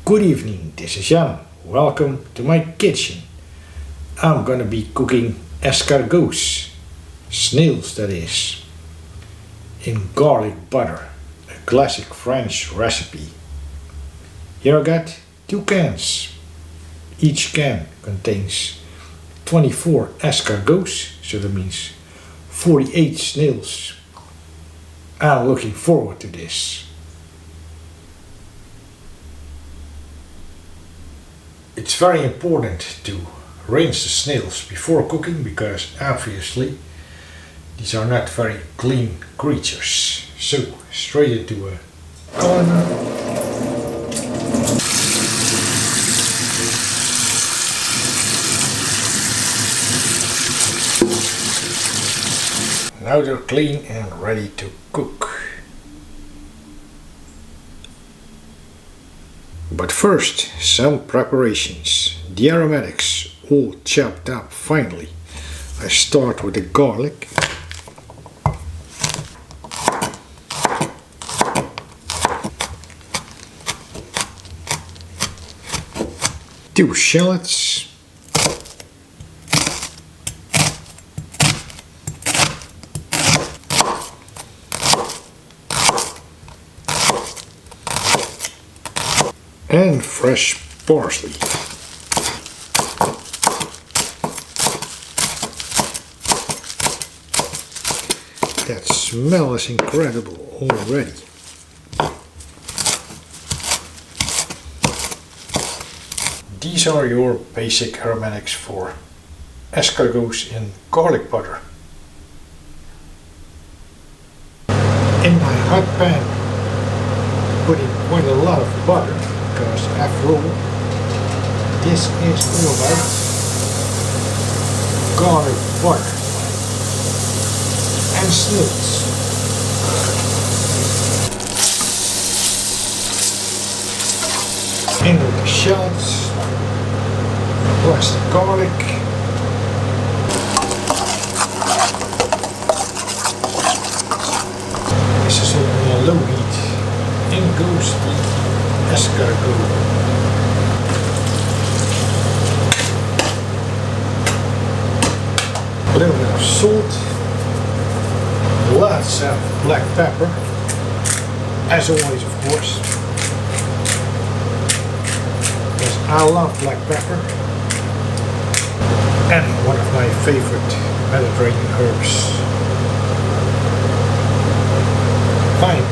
Good evening, this is Jan. Welcome to my kitchen. I'm gonna be cooking escargots, snails that is, in garlic butter, a classic French recipe. Here I got 2 cans. Each can contains 24 escargots, so that means 48 snails. I'm looking forward to this. It's very important to rinse the snails before cooking because obviously these are not very clean creatures. So straight into a colander. Now they're clean and ready to cook. But first, some preparations. The aromatics all chopped up finely. I start with the garlic. Two shallots. And fresh parsley. That smell is incredible already. These are your basic aromatics for escargots in garlic butter. In my hot pan, put in quite a lot of butter. Because after all, this is all about garlic butter and snails. In with the shallots, plus the garlic. This is on a low heat. In goes the escargot. A little bit of salt, lots of black pepper, as always of course, because I love black pepper, and one of my favorite Mediterranean herbs. Fine.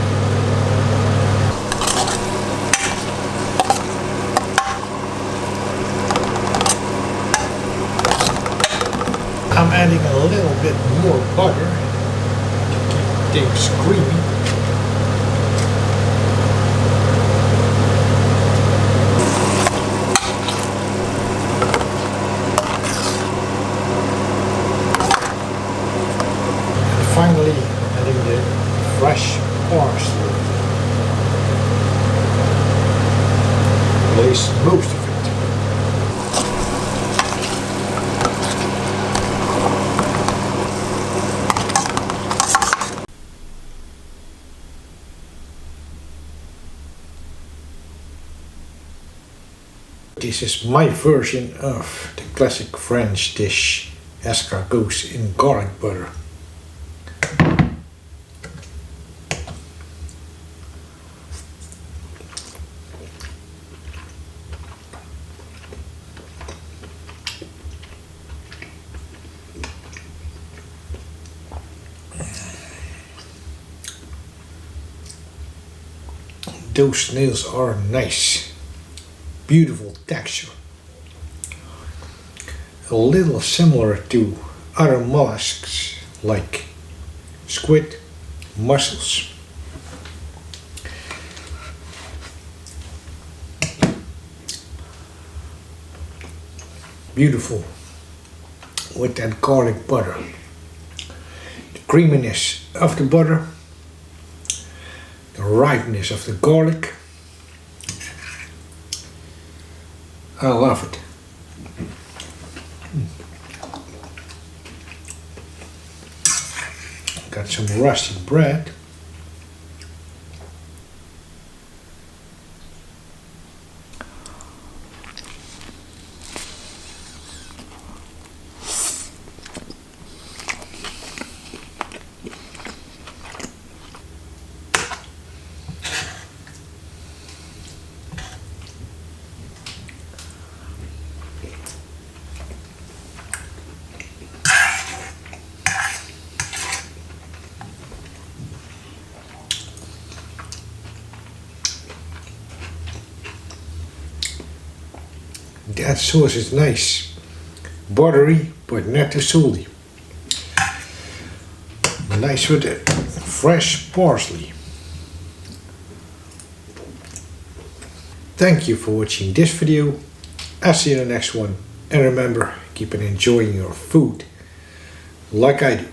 I'm adding a little bit more butter to keep things creamy. And finally, adding the fresh parsley. At least most of it. This is my version of the classic French dish escargots in garlic butter. Those snails are nice. Beautiful texture. A little similar to other mollusks like squid, mussels. Beautiful with that garlic butter. The creaminess of the butter, the ripeness of the garlic. I love it. Got some rusty bread. that sauce is nice. Buttery, but not too salty. Nice with the fresh parsley. Thank you for watching this video. I'll see you in the next one. And remember, keep on enjoying your food like I do.